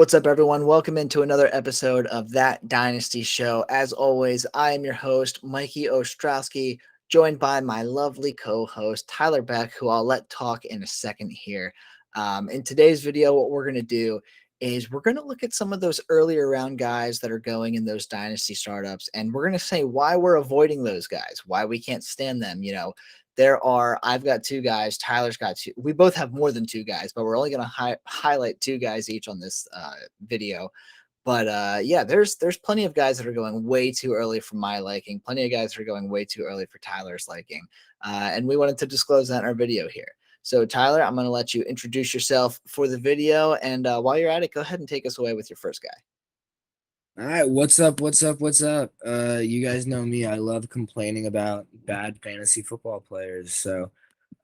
What's up, everyone? Welcome into another episode of That Dynasty Show. As always, I am your host, Mikey Ostrowski, joined by my lovely co-host, Tyler Beck, who I'll let talk in a second here. In today's video, what we're going to do is we're going to look at some of those earlier round guys that are going in those dynasty startups, and we're going to say why we're avoiding those guys, why we can't stand them. I've got two guys, Tyler's got two. We both have more than two guys, but we're only going to highlight two guys each on this video. But yeah, there's plenty of guys that are going way too early for my liking, plenty of guys that are going way too early for Tyler's liking. And we wanted to disclose that in our video here. So Tyler, I'm going to let you introduce yourself for the video. And while you're at it, go ahead and take us away with your first guy. All right, what's up? You guys know me. I love complaining about bad fantasy football players. So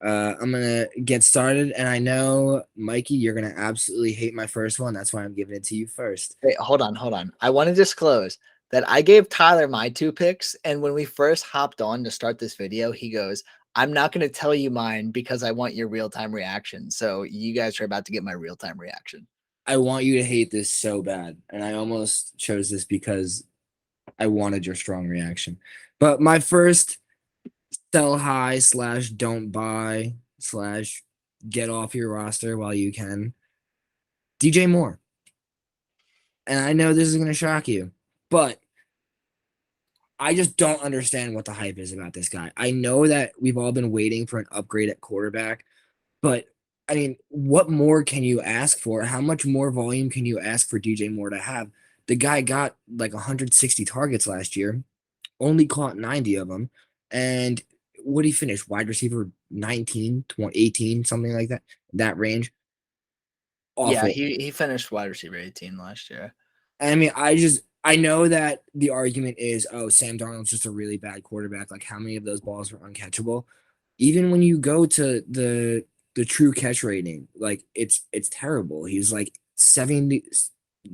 I'm gonna get started, and I know, Mikey, you're gonna absolutely hate my first one. That's why I'm giving it to you first. Wait, hold on. I want to disclose that I gave Tyler my two picks, and when we first hopped on to start this video, he goes, I'm not going to tell you mine because I want your real-time reaction. So you guys are about to get my real-time reaction. I want you to hate this so bad, and I almost chose this because I wanted your strong reaction. But my first sell high / don't buy / get off your roster while you can, DJ Moore. And I know this is going to shock you, but I just don't understand what the hype is about this guy. I know that we've all been waiting for an upgrade at quarterback, but I mean, what more can you ask for? How much more volume can you ask for DJ Moore to have? The guy got like 160 targets last year, only caught 90 of them. And what did he finish? Wide receiver 19, 20, 18, something like that, that range. Yeah, Awful. he finished wide receiver 18 last year. I mean, I know that the argument is, oh, Sam Darnold's just a really bad quarterback. Like, how many of those balls are uncatchable? Even when you go to the true catch rating, like it's terrible. He's like 70,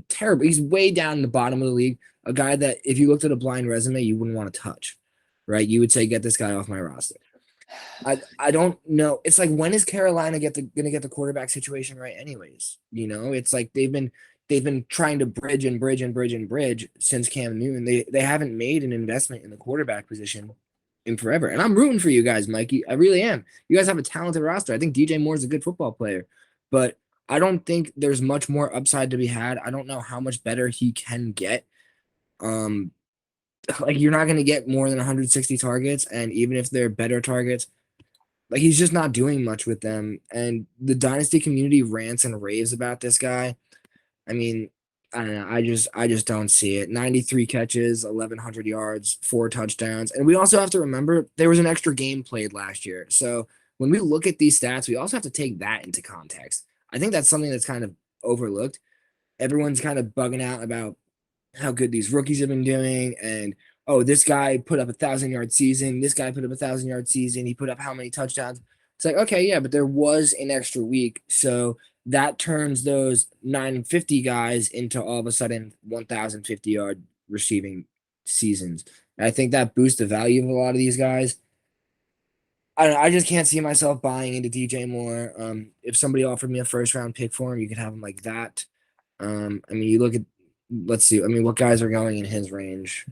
terrible. He's way down in the bottom of the league. A guy that if you looked at a blind resume, you wouldn't want to touch, right? You would say, get this guy off my roster. I don't know. It's like, when is Carolina gonna get the quarterback situation right anyways? It's like they've been trying to bridge since Cam Newton. They haven't made an investment in the quarterback position in forever. And I'm rooting for you guys, Mikey. I really am. You guys have a talented roster. I think DJ Moore is a good football player, but I don't think there's much more upside to be had. I don't know how much better he can get. Like, you're not going to get more than 160 targets, and even if they're better targets, like, he's just not doing much with them. And the dynasty community rants and raves about this guy. I mean, I don't know. I just don't see it. 93 catches, 1,100 yards, 4 touchdowns. And we also have to remember there was an extra game played last year. So when we look at these stats, we also have to take that into context. I think that's something that's kind of overlooked. Everyone's kind of bugging out about how good these rookies have been doing. And, oh, this guy put up 1,000-yard season. This guy put up 1,000-yard season. He put up how many touchdowns? It's like, okay, yeah, but there was an extra week. So that turns those 950 guys into all of a sudden 1,050-yard receiving seasons. And I think that boosts the value of a lot of these guys. I just can't see myself buying into DJ Moore. If somebody offered me a first-round pick for him, you could have him like that. I mean, you look at, let's see. I mean, what guys are going in his range?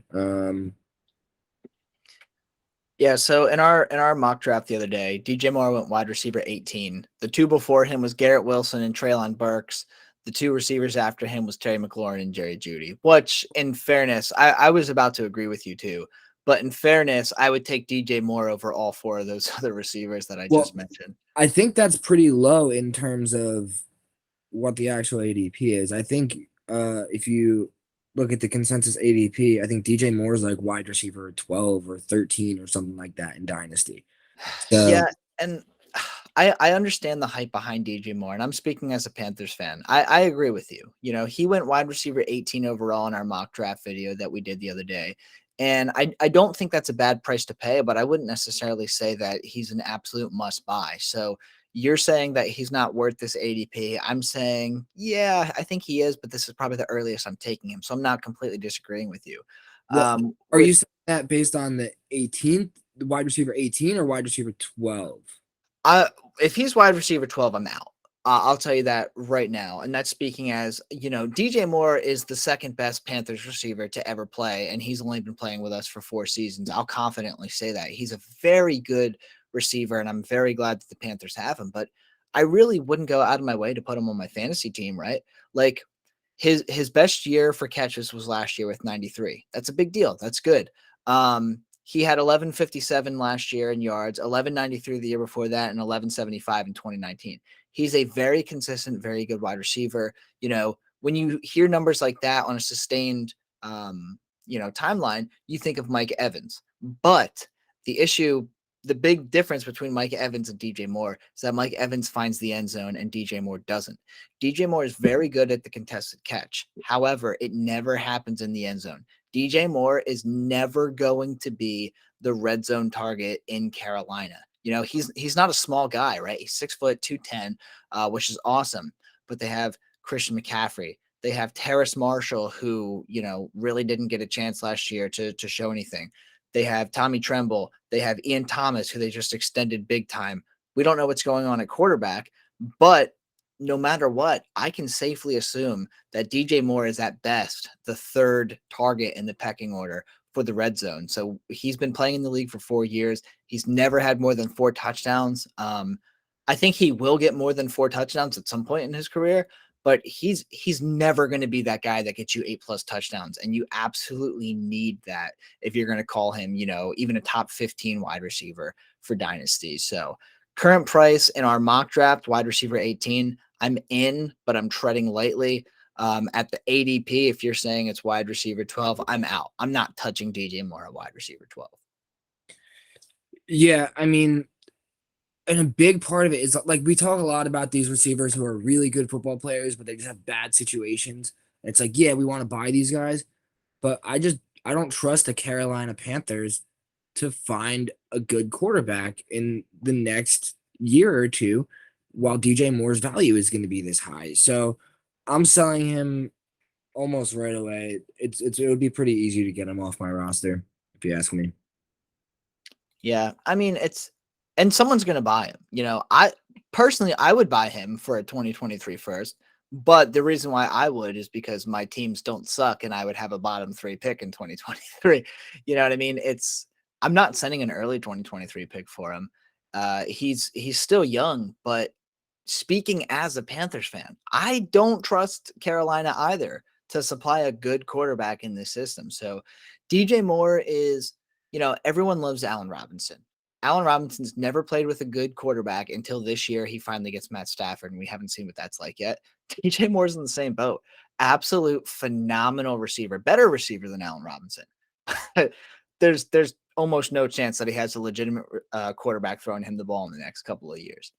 Yeah, so in our mock draft the other day, DJ Moore went wide receiver 18. The two before him was Garrett Wilson and Treylon Burks. The two receivers after him was Terry McLaurin and Jerry Jeudy, which, in fairness, I was about to agree with you too. But in fairness, I would take DJ Moore over all four of those other receivers that I just mentioned. I think that's pretty low in terms of what the actual ADP is. I think if you look at the consensus ADP, I think DJ Moore is like wide receiver 12 or 13 or something like that in Dynasty. So, Yeah, and I understand the hype behind DJ Moore, and I'm speaking as a Panthers fan. I agree with you. He went wide receiver 18 overall in our mock draft video that we did the other day. And I don't think that's a bad price to pay, but I wouldn't necessarily say that he's an absolute must buy. So you're saying that he's not worth this ADP. I'm saying, yeah, I think he is, but this is probably the earliest I'm taking him. So I'm not completely disagreeing with you. are you saying that based on the 18th, wide receiver 18 or wide receiver 12? If he's wide receiver 12, I'm out. I'll tell you that right now. And that's speaking as, DJ Moore is the second best Panthers receiver to ever play, and he's only been playing with us for 4 seasons. I'll confidently say that. He's a very good receiver, and I'm very glad that the Panthers have him. But I really wouldn't go out of my way to put him on my fantasy team, right? Like his best year for catches was last year with 93. That's a big deal. That's good. He had 1157 last year in yards, 1193 the year before that, and 1175 in 2019. He's a very consistent, very good wide receiver. When you hear numbers like that on a sustained, timeline, you think of Mike Evans. But the big difference between Mike Evans and DJ Moore is that Mike Evans finds the end zone and DJ Moore doesn't. DJ Moore is very good at the contested catch. However, it never happens in the end zone. DJ Moore is never going to be the red zone target in Carolina. He's not a small guy, right? He's 6 foot 210, which is awesome. But they have Christian McCaffrey. They have Terrace Marshall, who, really didn't get a chance last year to show anything. They have Tommy Tremble. They have Ian Thomas, who they just extended big time. We don't know what's going on at quarterback, but no matter what, I can safely assume that DJ Moore is at best the third target in the pecking order for the red zone. So he's been playing in the league for 4 years. He's never had more than 4 touchdowns. I think he will get more than 4 touchdowns at some point in his career, but he's never going to be that guy that gets you 8+ touchdowns. And you absolutely need that if you're going to call him, even a top 15 wide receiver for Dynasty. So current price in our mock draft, wide receiver 18, I'm in, but I'm treading lightly. At the ADP, if you're saying it's wide receiver 12, I'm out. I'm not touching DJ Moore at wide receiver 12. Yeah, I mean, and a big part of it is like we talk a lot about these receivers who are really good football players, but they just have bad situations. And it's like, yeah, we want to buy these guys, but I don't trust the Carolina Panthers to find a good quarterback in the next year or two while DJ Moore's value is going to be this high. So I'm selling him almost right away. It would be pretty easy to get him off my roster if you ask me. Yeah, I mean, and someone's going to buy him. I personally, I would buy him for a 2023 first, but the reason why I would is because my teams don't suck and I would have a bottom 3 pick in 2023. You know what I mean? I'm not sending an early 2023 pick for him. He's still young, but speaking as a Panthers fan, I don't trust Carolina either to supply a good quarterback in this system. So DJ Moore is, everyone loves Allen Robinson. Allen Robinson's never played with a good quarterback until this year. He finally gets Matt Stafford, and we haven't seen what that's like yet. DJ Moore's in the same boat. Absolute phenomenal receiver, better receiver than Allen Robinson. There's almost no chance that he has a legitimate quarterback throwing him the ball in the next couple of years.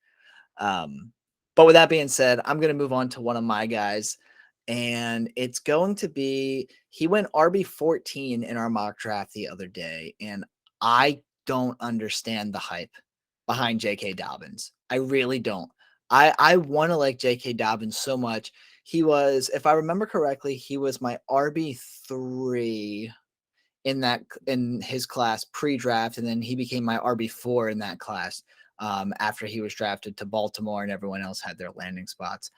But with that being said, I'm going to move on to one of my guys, and it's going to be, he went RB 14 in our mock draft the other day, and I don't understand the hype behind J.K. Dobbins. I really don't. I want to like J.K. Dobbins so much. He was, if I remember correctly, he was my RB3 in his class pre-draft, and then he became my RB4 in that class after he was drafted to Baltimore and everyone else had their landing spots.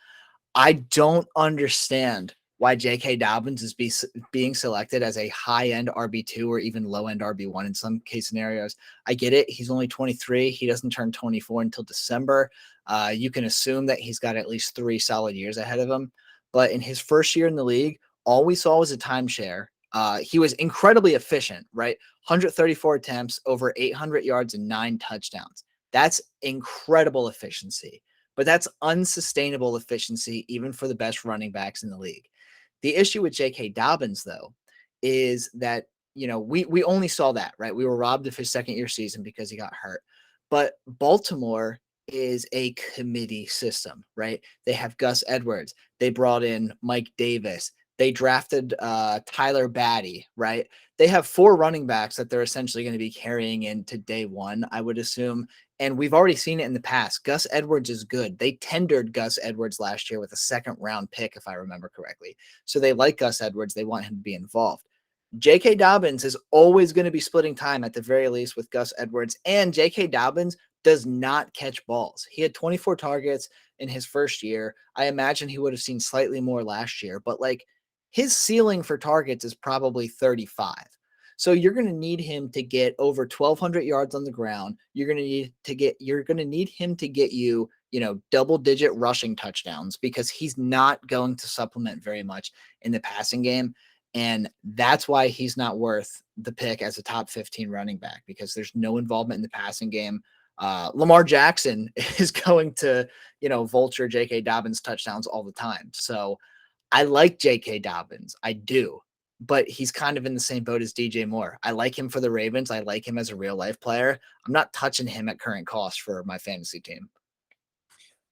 I don't understand why J.K. Dobbins is being selected as a high-end RB2 or even low-end RB1 in some case scenarios. I get it. He's only 23. He doesn't turn 24 until December. You can assume that he's got at least 3 solid years ahead of him. But in his first year in the league, all we saw was a timeshare. He was incredibly efficient, right? 134 attempts, over 800 yards, and 9 touchdowns. That's incredible efficiency, but that's unsustainable efficiency even for the best running backs in the league. The issue with J.K. Dobbins, though, is that, we only saw that, right? We were robbed of his second-year season because he got hurt. But Baltimore is a committee system, right? They have Gus Edwards. They brought in Mike Davis. They drafted Tyler Batty, right? They have 4 running backs that they're essentially going to be carrying into day one, I would assume. And we've already seen it in the past. Gus Edwards is good. They tendered Gus Edwards last year with a 2nd-round pick, if I remember correctly. So they like Gus Edwards. They want him to be involved. J.K. Dobbins is always going to be splitting time at the very least with Gus Edwards. And J.K. Dobbins does not catch balls. He had 24 targets in his first year. I imagine he would have seen slightly more last year, but like his ceiling for targets is probably 35. So you're going to need him to get over 1200 yards on the ground. You're going to need him to get you, double digit rushing touchdowns because he's not going to supplement very much in the passing game. And that's why he's not worth the pick as a top 15 running back, because there's no involvement in the passing game. Lamar Jackson is going to, vulture J.K. Dobbins touchdowns all the time. So I like J.K. Dobbins. I do. But he's kind of in the same boat as DJ Moore. I like him for the Ravens. I like him as a real life player. I'm not touching him at current cost for my fantasy team.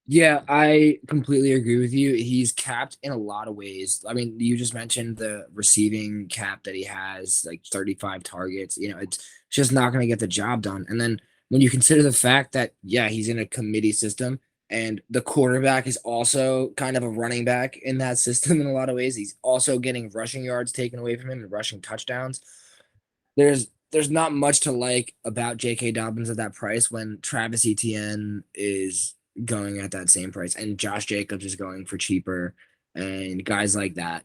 Yeah, I completely agree with you. He's capped in a lot of ways. I mean, you just mentioned the receiving cap that he has, like 35 targets. It's just not going to get the job done. And then when you consider the fact that, yeah, he's in a committee system and the quarterback is also kind of a running back in that system in a lot of ways. He's also getting rushing yards taken away from him and rushing touchdowns. There's not much to like about J.K. Dobbins at that price when Travis Etienne is going at that same price and Josh Jacobs is going for cheaper and guys like that.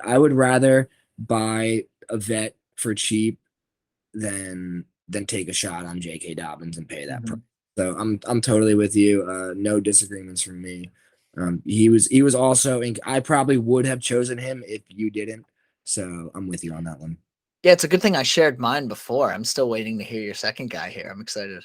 I would rather buy a vet for cheap than take a shot on J.K. Dobbins and pay that price. So I'm totally with you. No disagreements from me. He was also I probably would have chosen him if you didn't. So I'm with you on that one. Yeah, it's a good thing I shared mine before. I'm still waiting to hear your second guy here. I'm excited.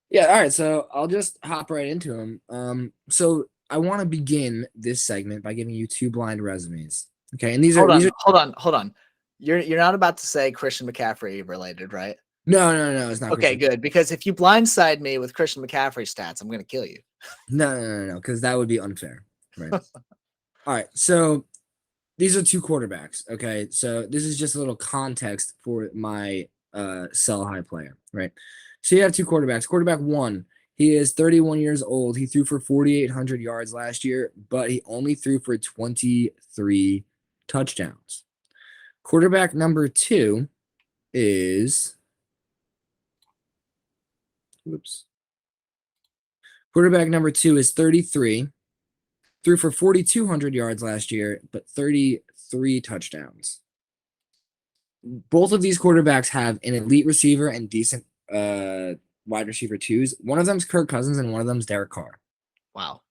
Yeah, all right. So I'll just hop right into him. So I want to begin this segment by giving you two blind resumes. Okay, and hold on. You're not about to say Christian McCaffrey related, right? No, it's not. Okay, good. Because if you blindside me with Christian McCaffrey stats, I'm going to kill you. No, because that would be unfair. Right. All right. So these are two quarterbacks. Okay. So this is just a little context for my sell high player. Right. So you have two quarterbacks. Quarterback one, he is 31 years old. He threw for 4,800 yards last year, but he only threw for 23 touchdowns. Quarterback number two is Quarterback number two is 33, threw for 4,200 yards last year, but 33 touchdowns. Both of these quarterbacks have an elite receiver and decent wide receiver twos. One of them's Kirk Cousins and one of them's Derek Carr. Wow.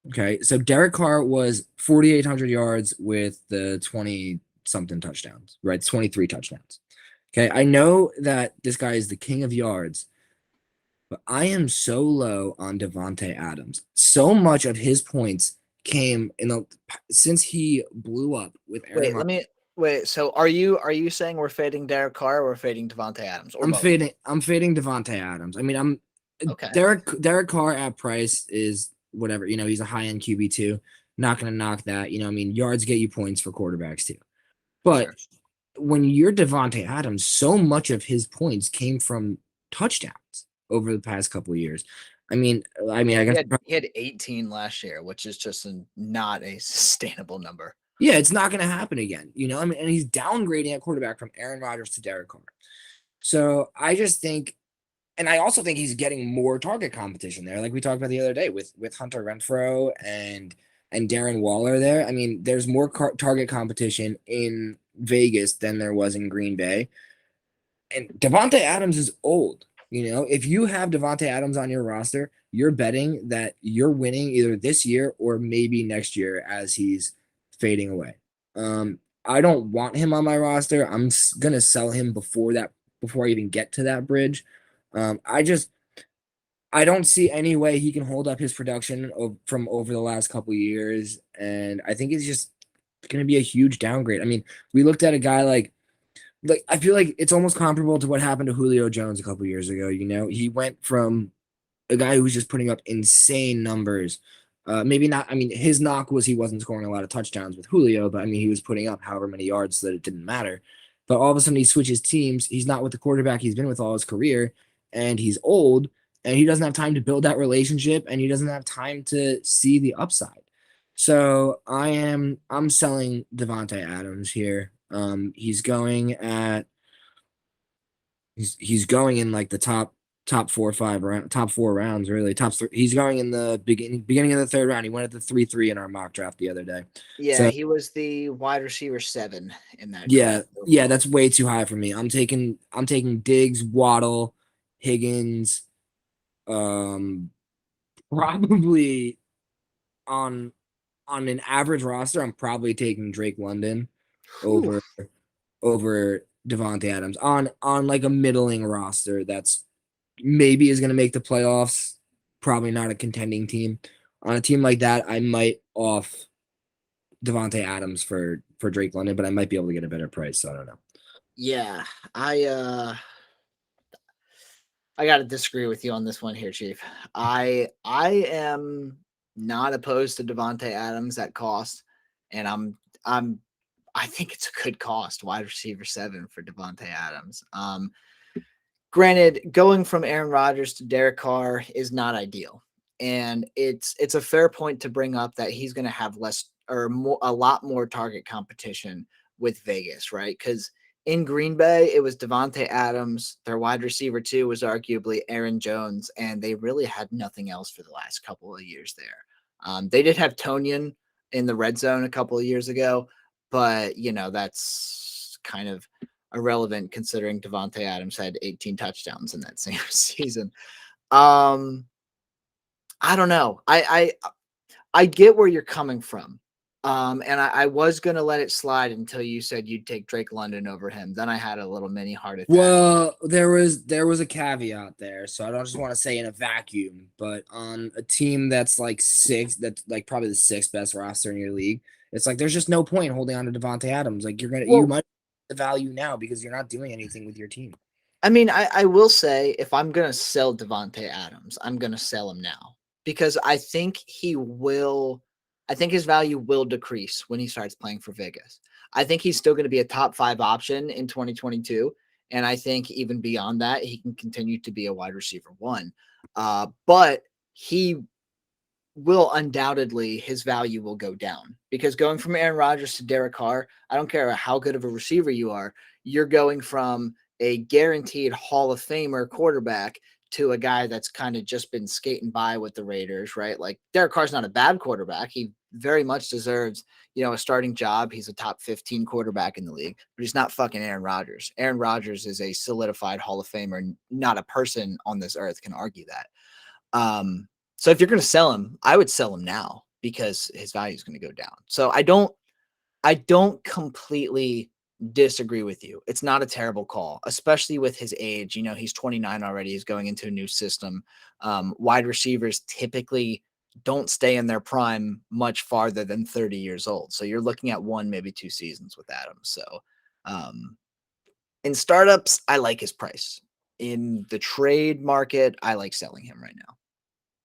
Okay, so Derek Carr was 4,800 yards with the 20-something touchdowns, right? 23 touchdowns. Okay, I know that this guy is the king of yards, but I am so low on DaVante Adams. So much of his points came since he blew up with Aaron. Wait. So are you saying we're fading Derek Carr or we're fading DaVante Adams? I'm fading DaVante Adams. I mean, okay. Derek Carr at price is whatever. He's a high end QB2. Not gonna knock that. Yards get you points for quarterbacks too. But sure, when you're DaVante Adams, so much of his points came from touchdowns over the past couple of years. I guess he had 18 last year, which is just not a sustainable number. Yeah, it's not going to happen again. And he's downgrading at quarterback from Aaron Rodgers to Derek Carr. So I just think, and I also think he's getting more target competition there, like we talked about the other day with Hunter Renfrow and Darren Waller there. I mean, there's more target competition in Vegas than there was in Green Bay. And DaVante Adams is old. If you have DaVante Adams on your roster, you're betting that you're winning either this year or maybe next year as he's fading away. I don't want him on my roster. I'm gonna sell him before I even get to that bridge. I don't see any way he can hold up his production from over the last couple of years, and I think it's just gonna be a huge downgrade. I mean, we looked at a guy like I feel like it's almost comparable to what happened to Julio Jones a couple of years ago. He went from a guy who was just putting up insane numbers. Maybe not. I mean, his knock was he wasn't scoring a lot of touchdowns with Julio, but I mean, he was putting up however many yards so that it didn't matter. But all of a sudden, he switches teams. He's not with the quarterback he's been with all his career, and he's old, and he doesn't have time to build that relationship, and he doesn't have time to see the upside. So I'm selling DaVante Adams here. He's going in like the top top 4 or 5 top 4 rounds, really. Top three. He's going in the beginning of the third round. He went at the 3-3 in our mock draft the other day. Yeah, So he was the wide receiver 7 in that class. yeah, that's way too high for me. I'm taking Diggs, Waddle, Higgins, probably on an average roster, I'm probably taking Drake London Whew. over DaVante Adams on like a middling roster that's maybe is going to make the playoffs, probably not a contending team. On a team like that, I might off DaVante Adams for Drake London, but I might be able to get a better price. So I don't know. Yeah, I got to disagree with you on this one here, Chief. I am not opposed to DaVante Adams at cost, and I think it's a good cost, wide receiver 7 for DaVante Adams. Granted, going from Aaron Rodgers to Derek Carr is not ideal, and it's a fair point to bring up that he's going to have less or more, a lot more target competition with Vegas, right? Because in Green Bay, it was DaVante Adams. Their wide receiver 2 was arguably Aaron Jones, and they really had nothing else for the last couple of years there. They did have Tonyan in the red zone a couple of years ago, but that's kind of irrelevant considering DaVante Adams had 18 touchdowns in that same season. I don't know. I get where you're coming from. And I was going to let it slide until you said you'd take Drake London over him. Then I had a little mini heart attack. Well, there was a caveat there, so I don't just want to say in a vacuum, but on a team that's like that's like probably the 6th best roster in your league, it's like there's just no point holding on to DaVante Adams. Like you might the value now because you're not doing anything with your team. I mean, I will say if I'm going to sell DaVante Adams, I'm going to sell him now because I think his value will decrease when he starts playing for Vegas. I think he's still going to be a top 5 option in 2022. And I think even beyond that, he can continue to be a wide receiver 1. But he will undoubtedly, his value will go down because going from Aaron Rodgers to Derek Carr, I don't care how good of a receiver you are, you're going from a guaranteed Hall of Famer quarterback to a guy that's kind of just been skating by with the Raiders, right? Like Derek Carr's not a bad quarterback. He very much deserves, a starting job. He's a top 15 quarterback in the league, but he's not fucking Aaron Rodgers. Aaron Rodgers is a solidified Hall of Famer, and not a person on this earth can argue that. So if you're going to sell him, I would sell him now because his value is going to go down. So I don't completely disagree with you. It's not a terrible call, especially with his age. He's 29 already. He's going into a new system. Wide receivers typically don't stay in their prime much farther than 30 years old. So you're looking at 1, maybe 2 seasons with Adams. So in startups, I like his price. In the trade market, I like selling him right now.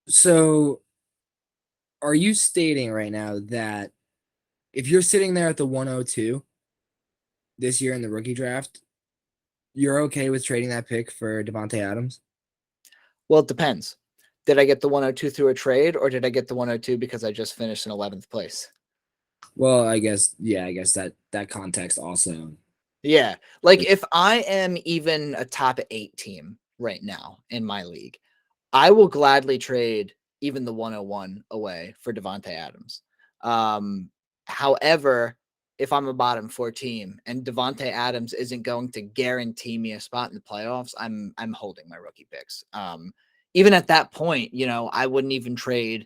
So are you stating right now that if you're sitting there at the 102 this year in the rookie draft, you're okay with trading that pick for DaVante Adams? Well, it depends. Did I get the 102 through a trade, or did I get the 102 because I just finished in 11th place? Well, I guess that context also. Yeah. Like if I am even a top 8 team right now in my league, I will gladly trade even the 101 away for DaVante Adams. However, if I'm a bottom 4 team and DaVante Adams isn't going to guarantee me a spot in the playoffs, I'm holding my rookie picks. Even at that point, I wouldn't even trade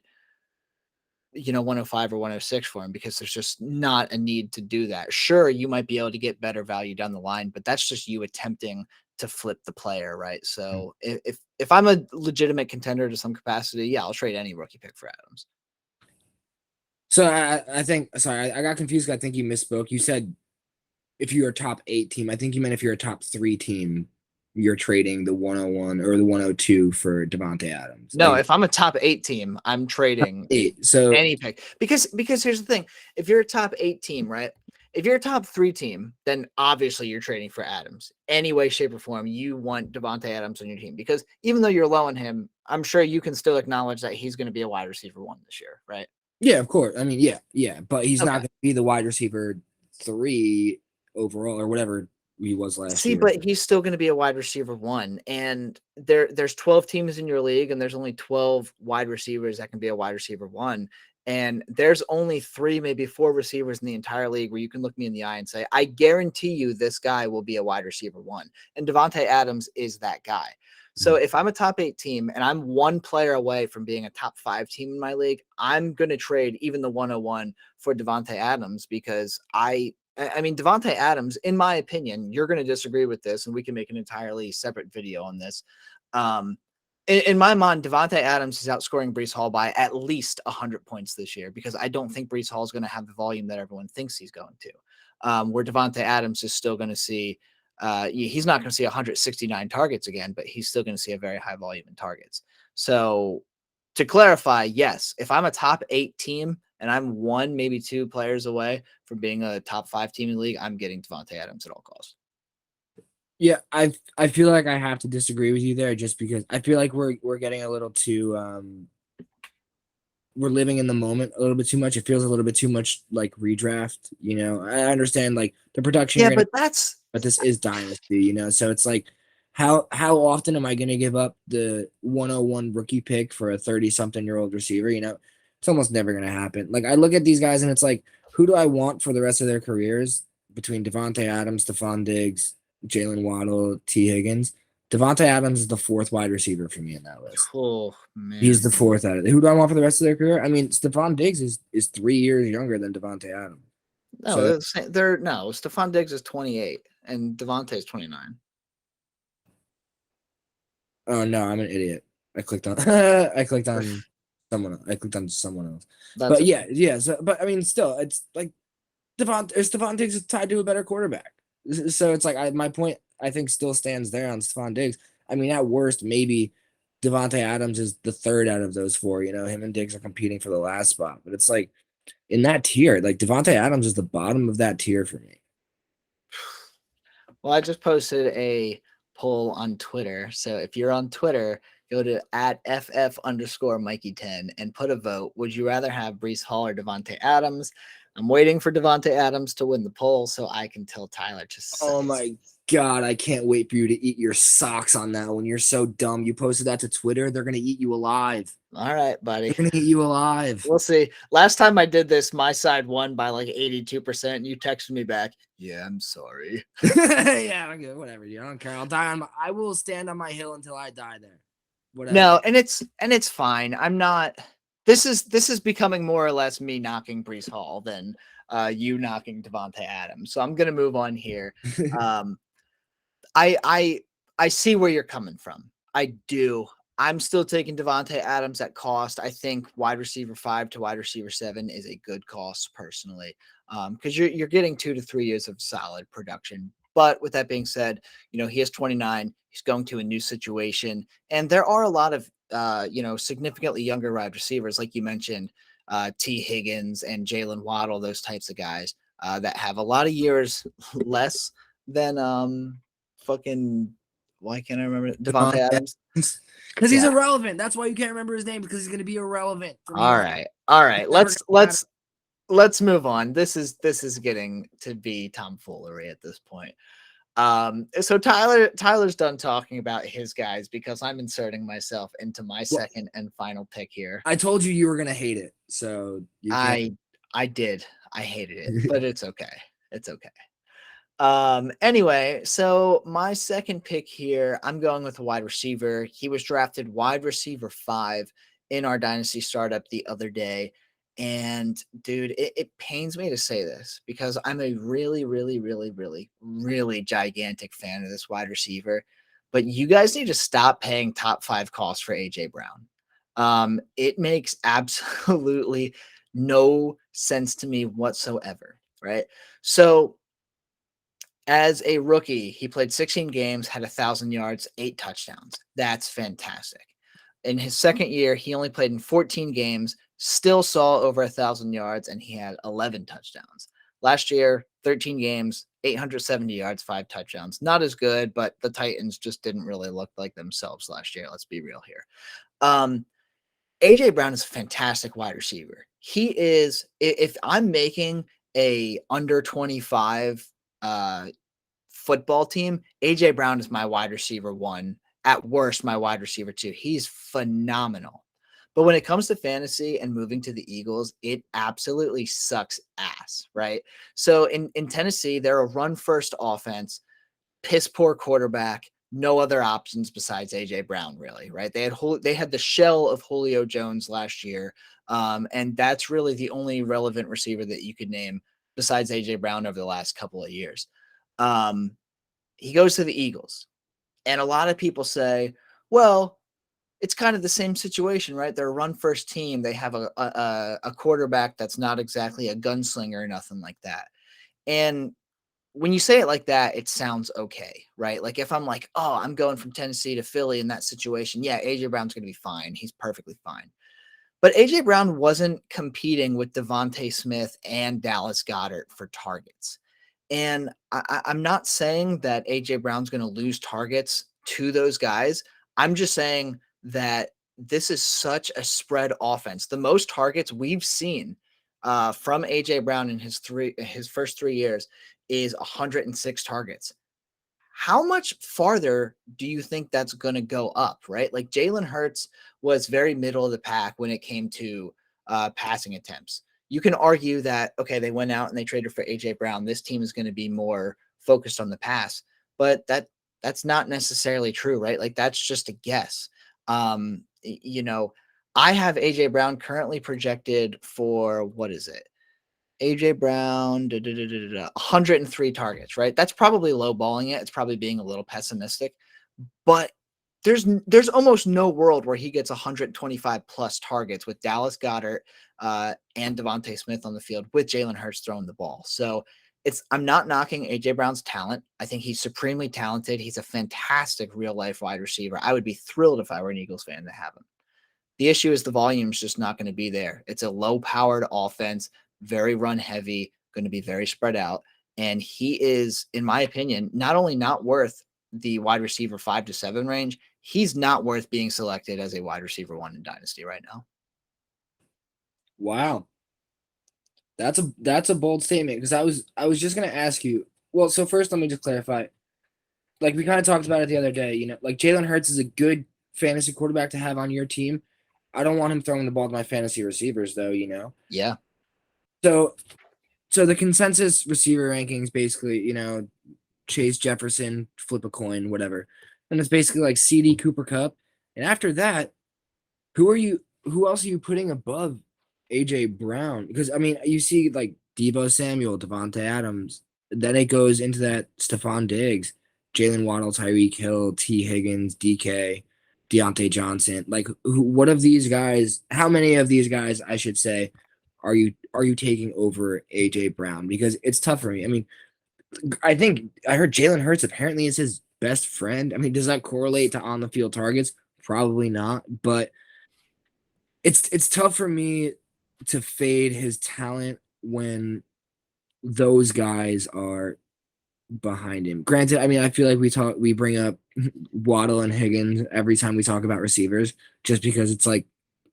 105 or 106 for him because there's just not a need to do that. Sure, you might be able to get better value down the line, but that's just you attempting to flip the player, right? So if I'm a legitimate contender to some capacity, yeah, I'll trade any rookie pick for Adams. So I think, sorry, I got confused. I think you misspoke. You said if you're a top 8 team, I think you meant if you're a top 3 team, you're trading the 101 or the 102 for DaVante Adams. No, if I'm a top 8 team, I'm trading 8. So any pick because here's the thing: if you're a top 8 team, right? If you're a top 3 team, then obviously you're trading for Adams. Any way, shape, or form, you want DaVante Adams on your team because even though you're low on him, I'm sure you can still acknowledge that he's going to be a wide receiver 1 this year, right? yeah, of course. I mean, yeah, but he's not going to be the wide receiver 3 overall or whatever he was last See, year. but he's still going to be a wide receiver 1, and there's 12 teams in your league, and there's only 12 wide receivers that can be a wide receiver 1, and there's only 3, maybe 4 receivers in the entire league where you can look me in the eye and say, I guarantee you this guy will be a wide receiver 1, and DaVante Adams is that guy. So if I'm a top 8 team and I'm 1 player away from being a top 5 team in my league, I'm going to trade even the 101 for DaVante Adams because I mean, DaVante Adams, in my opinion, you're going to disagree with this, and we can make an entirely separate video on this. In my mind, DaVante Adams is outscoring Breece Hall by at least 100 points this year because I don't think Breece Hall is going to have the volume that everyone thinks he's going to. Where DaVante Adams is still going to see, he's not going to see 169 targets again, but he's still going to see a very high volume in targets. So to clarify, yes, if I'm a top 8 team and I'm 1, maybe 2 players away from being a top 5 team in the league, I'm getting DaVante Adams at all costs. Yeah, I feel like I have to disagree with you there just because I feel like we're getting a little too we're living in the moment a little bit too much. It feels a little bit too much like redraft, you know. I understand like the production Yeah, but this is dynasty, you know. So it's like how often am I going to give up the 101 rookie pick for a 30-something-year-old receiver, you know? It's almost never going to happen. Like I look at these guys and it's like who do I want for the rest of their careers between DaVante Adams, Stephon Diggs, Jalen Waddle, T. Higgins? DaVante Adams is the 4th wide receiver for me in that list. Oh man, He's the 4th out of who do I want for the rest of their career? I mean, Stephon Diggs is 3 years younger than DaVante Adams. No, they're no. Stephon Diggs is 28 and DaVante is 29. Oh no, I'm an idiot. I clicked on I clicked on someone else. I clicked on someone else. That's But okay. yeah. So, but I mean, still, it's like Stephon Diggs is tied to a better quarterback. So it's like my point I think still stands there on Stephon Diggs. I mean, at worst, maybe DaVante Adams is the 3rd out of those 4. You know, him and Diggs are competing for the last spot. But it's like in that tier, like DaVante Adams is the bottom of that tier for me. Well, I just posted a poll on Twitter. So if you're on Twitter, go to @FF_Mikey10 and put a vote. Would you rather have Breece Hall or DaVante Adams? I'm waiting for DaVante Adams to win the poll so I can tell Tyler to Oh my God, I can't wait for you to eat your socks on that one. You're so dumb. You posted that to Twitter. They're going to eat you alive. All right, buddy. They're going to eat you alive. We'll see. Last time I did this, my side won by like 82%. And you texted me back. Yeah, I'm sorry. Yeah, okay, whatever. I don't care. I will stand on my hill until I die there. Whatever. No, and it's fine. I'm not. This is becoming more or less me knocking Breece Hall than you knocking DaVante Adams. So I'm gonna move on here. I see where you're coming from. I do. I'm still taking DaVante Adams at cost. I think wide receiver 5 to wide receiver 7 is a good cost personally, because you're getting 2 to 3 years of solid production. But with that being said, you know, he is 29. He's going to a new situation, and there are a lot of significantly younger wide receivers, like you mentioned, T. Higgins and Jalen Waddle, those types of guys that have a lot of years less than fucking. Why can't I remember DaVante Adams? Because he's irrelevant. That's why you can't remember his name, because he's going to be irrelevant. All right. Let's move on. This is getting to be tomfoolery at this point. So Tyler's done talking about his guys because I'm inserting myself into my second and final pick here. I told you were gonna hate it, so I did. I hated it, but it's okay. It's okay. Anyway, so my second pick here, I'm going with a wide receiver. He was drafted wide receiver 5 in our dynasty startup the other day. And dude, it pains me to say this because I'm a really, really, really, really, really gigantic fan of this wide receiver. But you guys need to stop paying top 5 costs for AJ Brown. It makes absolutely no sense to me whatsoever, right? So as a rookie, he played 16 games, had 1,000 yards, 8 touchdowns. That's fantastic. In his second year, he only played in 14 games, still saw over 1,000 yards, and he had 11 touchdowns. Last year, 13 games, 870 yards, 5 touchdowns. Not as good, but the Titans just didn't really look like themselves last year. Let's be real here. AJ Brown is a fantastic wide receiver. He is, if I'm making a under 25 football team, AJ Brown is my wide receiver one. At worst, my wide receiver two. He's phenomenal. But when it comes to fantasy and moving to the Eagles, it absolutely sucks ass, right? So in Tennessee, they're a run first offense, piss poor quarterback, no other options besides AJ Brown, really, right? They had the shell of Julio Jones last year, and that's really the only relevant receiver that you could name besides AJ Brown over the last couple of years. Um, he goes to the Eagles, and a lot of people say, well, it's kind of the same situation, right? They're a run first team. They have a quarterback that's not exactly a gunslinger or nothing like that. And when you say it like that, it sounds okay, right? Like if I'm like, oh, I'm going from Tennessee to Philly in that situation, yeah, AJ Brown's going to be fine. He's perfectly fine. But AJ Brown wasn't competing with DaVante Smith and Dallas Goedert for targets. And I'm not saying that AJ Brown's going to lose targets to those guys. I'm just saying that this is such a spread offense. The most targets we've seen from AJ Brown in his first 3 years is 106 targets. How much farther do you think that's going to go up, right? Like Jalen Hurts was very middle of the pack when it came to passing attempts. You can argue that, okay, they went out and they traded for AJ Brown. This team is going to be more focused on the pass, but that's not necessarily true, right? Like that's just a guess. You know, I have AJ Brown currently projected for what is it? AJ Brown, 103 targets, right? That's probably lowballing it. It's probably being a little pessimistic, but there's almost no world where he gets 125 plus targets with Dallas Goedert and DaVante Smith on the field with Jalen Hurts throwing the ball. So I'm not knocking AJ Brown's talent. I think he's supremely talented. He's a fantastic real life wide receiver. I would be thrilled if I were an Eagles fan to have him. The issue is the volume is just not going to be there. It's a low powered offense, very run heavy, going to be very spread out. And he is, in my opinion, not only not worth the wide receiver 5 to 7 range, he's not worth being selected as a wide receiver one in Dynasty right now. Wow. That's a bold statement because I was just gonna ask you. Well, so first let me just clarify. Like we kind of talked about it the other day, like Jalen Hurts is a good fantasy quarterback to have on your team. I don't want him throwing the ball to my fantasy receivers though. Yeah. So the consensus receiver rankings basically, Chase Jefferson, flip a coin, whatever. And it's basically like CD Cooper Cup. And after that, who else are you putting above AJ Brown? Because I mean, you see like Debo Samuel, DaVante Adams, then it goes into that Stephon Diggs, Jalen Waddle, Tyreek Hill, T. Higgins, DK, Deontay Johnson. Like what of these guys, how many of these guys, I should say, are you taking over AJ Brown? Because it's tough for me. I mean, I think I heard Jalen Hurts apparently is his best friend. I mean, does that correlate to on the field targets? Probably not, but it's tough for me to fade his talent when those guys are behind him. Granted, I mean, I feel like we bring up Waddle and Higgins every time we talk about receivers, just because it's like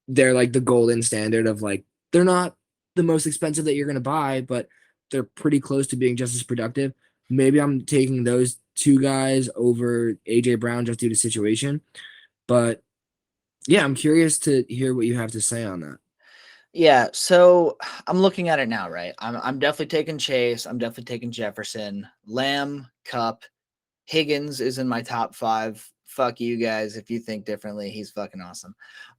they're like the golden standard of like they're not the most expensive that you're gonna buy, but they're pretty close to being just as productive. Maybe I'm taking those two guys over AJ Brown just due to situation, but yeah, I'm curious to hear what you have to say on that. Yeah, so I'm looking at it now, right? I'm definitely taking Chase. I'm definitely taking Jefferson, Lamb, Cup, Higgins is in my top 5. Fuck you guys if you think differently. He's fucking awesome.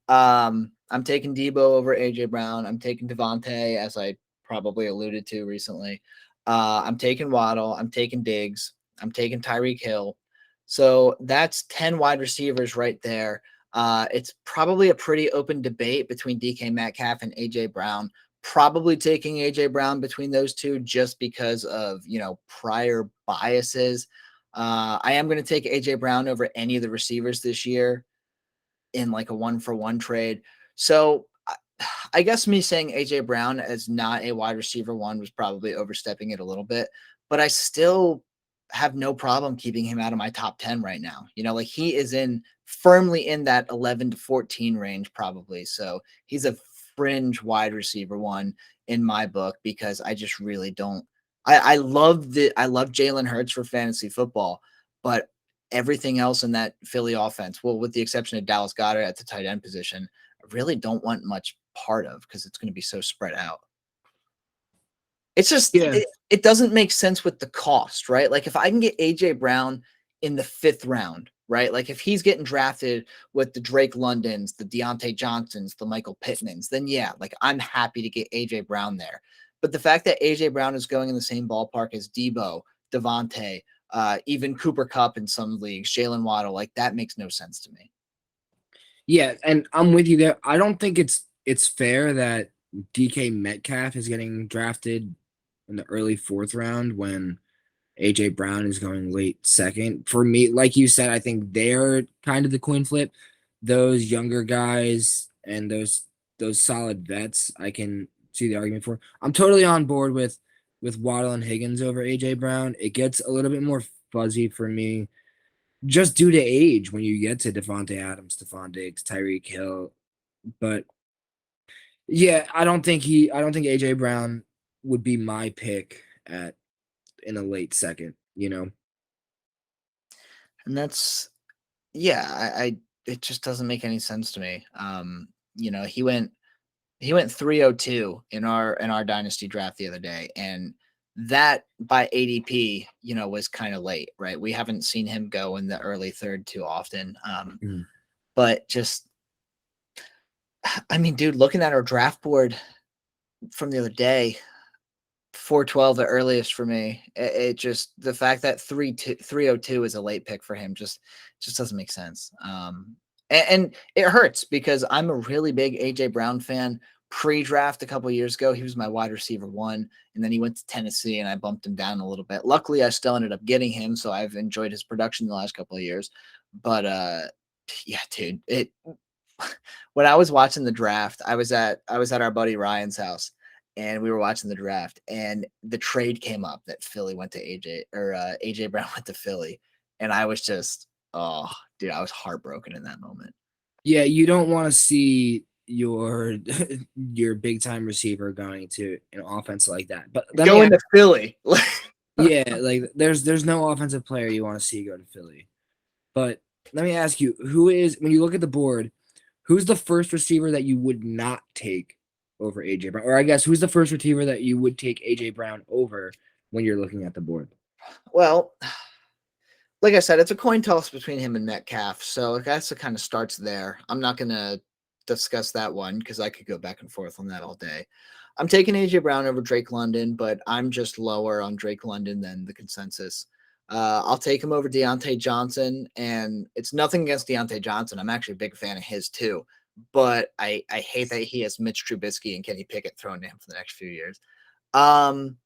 I'm taking Debo over AJ Brown. I'm taking DaVante, as I probably alluded to recently. I'm taking Waddle. I'm taking Diggs. I'm taking Tyreek Hill. So that's 10 wide receivers right there. It's probably a pretty open debate between DK Metcalf and AJ Brown. Probably taking AJ Brown between those two just because of prior biases. I am going to take AJ Brown over any of the receivers this year in like a 1-for-1 trade. So I guess me saying AJ Brown as not a wide receiver one was probably overstepping it a little bit, but I still have no problem keeping him out of my top 10 right now. Like he is firmly in that 11 to 14 range probably. So he's a fringe wide receiver one in my book because I just really don't I love Jalen Hurts for fantasy football, but everything else in that Philly offense, well, with the exception of Dallas Goedert at the tight end position, I really don't want much part of because it's going to be so spread out. It's just Yeah. it doesn't make sense with the cost, right? Like if I can get AJ Brown in the 5th round, right? Like if he's getting drafted with the Drake Londons, the Deontay Johnsons, the Michael Pittmans, then yeah, like I'm happy to get AJ Brown there. But the fact that AJ Brown is going in the same ballpark as Debo, DaVante, even Cooper Kupp in some leagues, Jalen Waddle, like that makes no sense to me. Yeah, and I'm with you there. I don't think it's fair that DK Metcalf is getting drafted in the early 4th round when AJ Brown is going late 2nd. For me, like you said, I think they're kind of the coin flip. Those younger guys and those solid vets, I can see the argument for. I'm totally on board with Waddle and Higgins over AJ Brown. It gets a little bit more fuzzy for me just due to age when you get to DaVante Adams, Stephon Diggs, Tyreek Hill. But yeah, I don't think AJ Brown would be my pick at in a late 2nd, you know. And that's yeah, I it just doesn't make any sense to me. He went 302 in our dynasty draft the other day, and that by ADP, was kind of late, right? We haven't seen him go in the early 3rd too often. Mm. But just I mean, dude, looking at our draft board from the other day, 412 the earliest for me. It just the fact that 302 is a late pick for him just doesn't make sense. And it hurts because I'm a really big AJ Brown fan. Pre-draft a couple years ago, he was my wide receiver 1, and then he went to Tennessee, and I bumped him down a little bit. Luckily, I still ended up getting him, so I've enjoyed his production the last couple of years. But yeah, dude, it when I was watching the draft, I was at our buddy Ryan's house, and we were watching the draft, and the trade came up that Philly went to AJ Brown went to Philly, and I was just, oh, dude, I was heartbroken in that moment. Yeah, you don't want to see your your big time receiver going to an offense like that. But let me Going ask, to Philly. yeah, like there's no offensive player you want to see go to Philly. But let me ask you, who is when you look at the board, who's the first receiver that you would not take over AJ Brown? Or I guess who's the first receiver that you would take AJ Brown over when you're looking at the board? Well, like I said, it's a coin toss between him and Metcalf, so I guess it kind of starts there. I'm not gonna discuss that one because I could go back and forth on that all day. I'm taking AJ Brown over Drake London, but I'm just lower on Drake London than the consensus. I'll take him over Deontay Johnson, and it's nothing against Deontay Johnson. I'm actually a big fan of his too, but I hate that he has Mitch Trubisky and Kenny Pickett thrown to him for the next few years. Um,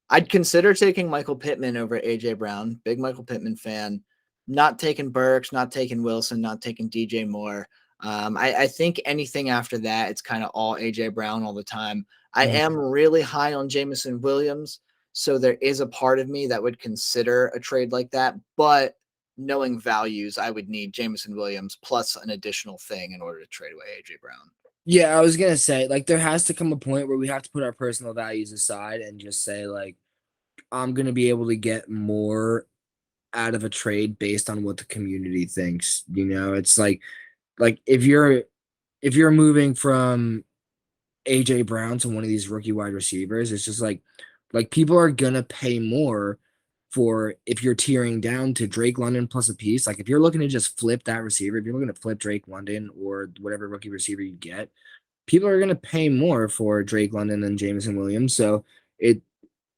I'd consider taking Michael Pittman over AJ Brown. Big Michael Pittman fan. Not taking Burks, not taking Wilson, not taking DJ Moore. I think anything after that, it's kind of all AJ Brown all the time. I Mhm. am really high on Jameson Williams, so there is a part of me that would consider a trade like that. But knowing values, I would need Jameson Williams plus an additional thing in order to trade away AJ Brown. Yeah, I was gonna say, like, there has to come a point where we have to put our personal values aside and just say, like, I'm gonna be able to get more out of a trade based on what the community thinks. You know, it's like if you're moving from AJ Brown to one of these rookie wide receivers, it's just like people are gonna pay more for if you're tearing down to Drake London plus a piece. Like if you're looking to just flip that receiver, if you're looking to flip Drake London or whatever rookie receiver you get, people are gonna pay more for Drake London than Jameson Williams. So it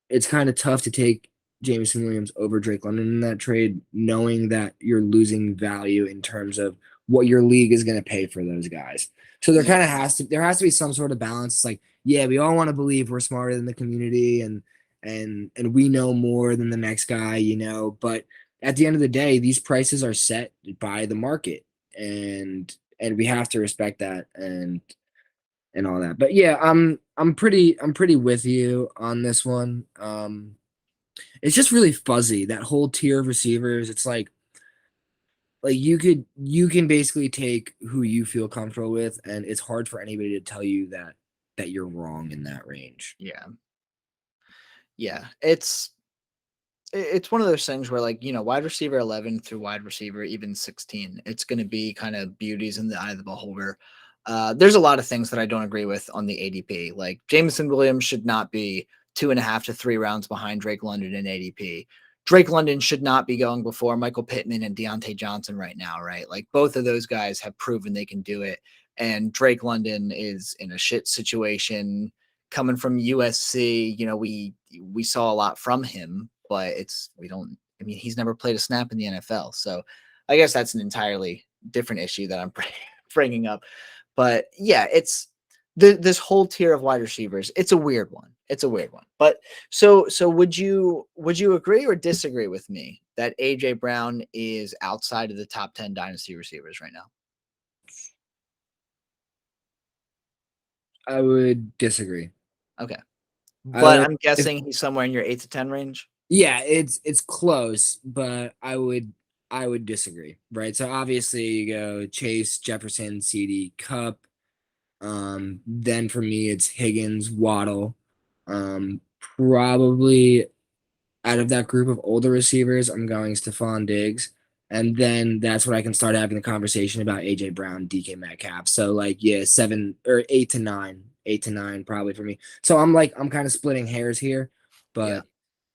it's kind of tough to take Jameson Williams over Drake London in that trade, knowing that you're losing value in terms of what your league is going to pay for those guys. So Yeah. there has to be some sort of balance. It's like, yeah, we all want to believe we're smarter than the community and we know more than the next guy, you know, but at the end of the day, these prices are set by the market and we have to respect that and all that. But yeah, I'm pretty with you on this one. It's just really fuzzy, that whole tier of receivers. It's like you can basically take who you feel comfortable with, and it's hard for anybody to tell you that you're wrong in that range. Yeah. Yeah, it's one of those things where, like, wide receiver 11 through wide receiver even 16, it's going to be kind of beauties in the eye of the beholder. There's a lot of things that I don't agree with on the ADP. Like, Jameson Williams should not be 2.5 to 3 rounds behind Drake London in ADP. Drake London should not be going before Michael Pittman and Deontay Johnson right now, right? Like, both of those guys have proven they can do it. And Drake London is in a shit situation coming from USC. We saw a lot from him, but we don't. I mean, he's never played a snap in the NFL, so I guess that's an entirely different issue that I'm bringing up. But yeah, it's this whole tier of wide receivers. It's a weird one. It's a weird one. But so would you agree or disagree with me that AJ Brown is outside of the top 10 dynasty receivers right now? I would disagree. Okay, I but don't. I'm guessing he's somewhere in your 8 to 10 range. Yeah, it's close, but I would disagree, right? So obviously you go Chase, Jefferson, CD, Cup. Then for me it's Higgins, Waddle. Probably out of that group of older receivers, I'm going Stephon Diggs. And then that's when I can start having the conversation about AJ Brown, DK Metcalf. So like, yeah, 8 to 9 probably for me. So I'm kind of splitting hairs here, Yeah.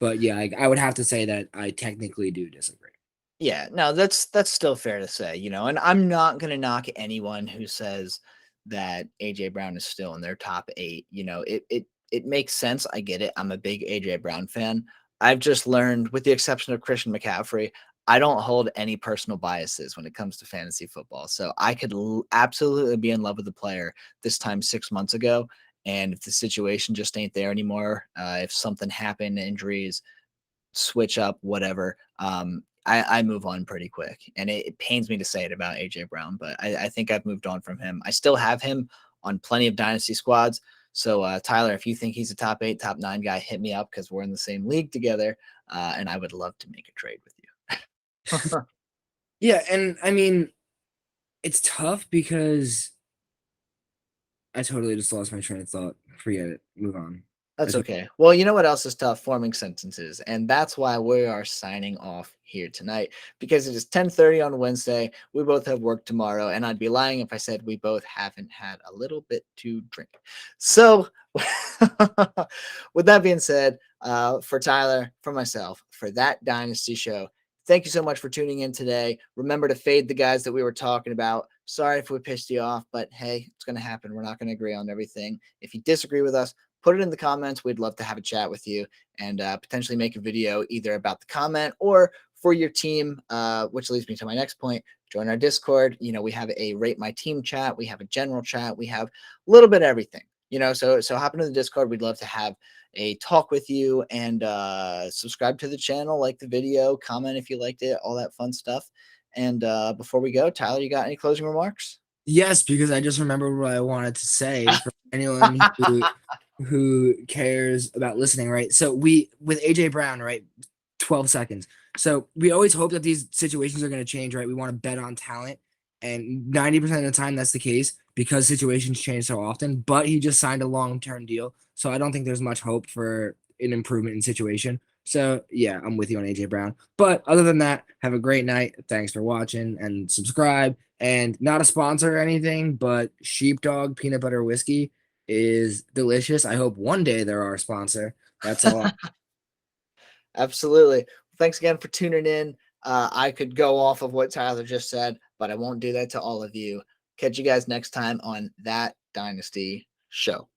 but yeah, I would have to say that I technically do disagree. Yeah, no, that's still fair to say, and I'm not gonna knock anyone who says that AJ Brown is still in their top 8. It makes sense. I get it. I'm a big AJ Brown fan. I've just learned, with the exception of Christian McCaffrey, I don't hold any personal biases when it comes to fantasy football. So I could absolutely be in love with the player this time 6 months ago, and if the situation just ain't there anymore, if something happened, injuries, switch up, whatever. I move on pretty quick, and it pains me to say it about AJ Brown, but I think I've moved on from him. I still have him on plenty of dynasty squads. So Tyler, if you think he's a top 8, top 9 guy, hit me up because we're in the same league together, and I would love to make a trade with you. Yeah, and I mean, it's tough because I totally just lost my train of thought. Forget it. Move on. I That's to- okay. Well, you know what else is tough? Forming sentences. And that's why we are signing off here tonight, because it is 10:30 on Wednesday. We both have work tomorrow, and I'd be lying if I said we both haven't had a little bit to drink. So with that being said, for Tyler, for myself, for That Dynasty Show, thank you so much for tuning in today. Remember to fade the guys that we were talking about. Sorry if we pissed you off, but hey, it's going to happen. We're not going to agree on everything. If you disagree with us, put it in the comments. We'd love to have a chat with you and potentially make a video either about the comment or for your team, which leads me to my next point. Join our Discord. We have a rate my team chat. We have a general chat. We have a little bit of everything, so hop into the Discord. We'd love to have a talk with you, and subscribe to the channel, like the video, comment if you liked it, all that fun stuff. And before we go, Tyler, you got any closing remarks? Yes, because I just remembered what I wanted to say for anyone who cares about listening, right? So we with AJ Brown, right? 12 seconds. So we always hope that these situations are going to change, right? We want to bet on talent, and 90% of the time that's the case because situations change so often. But he just signed a long-term deal, so I don't think there's much hope for an improvement in situation. So yeah, I'm with you on AJ Brown. But other than that, have a great night. Thanks for watching and subscribe. And not a sponsor or anything, but Sheepdog Peanut Butter Whiskey is delicious. I hope one day they're our sponsor. That's all. Absolutely. Thanks again for tuning in. I could go off of what Tyler just said, but I won't do that to all of you. Catch you guys next time on That Dynasty Show.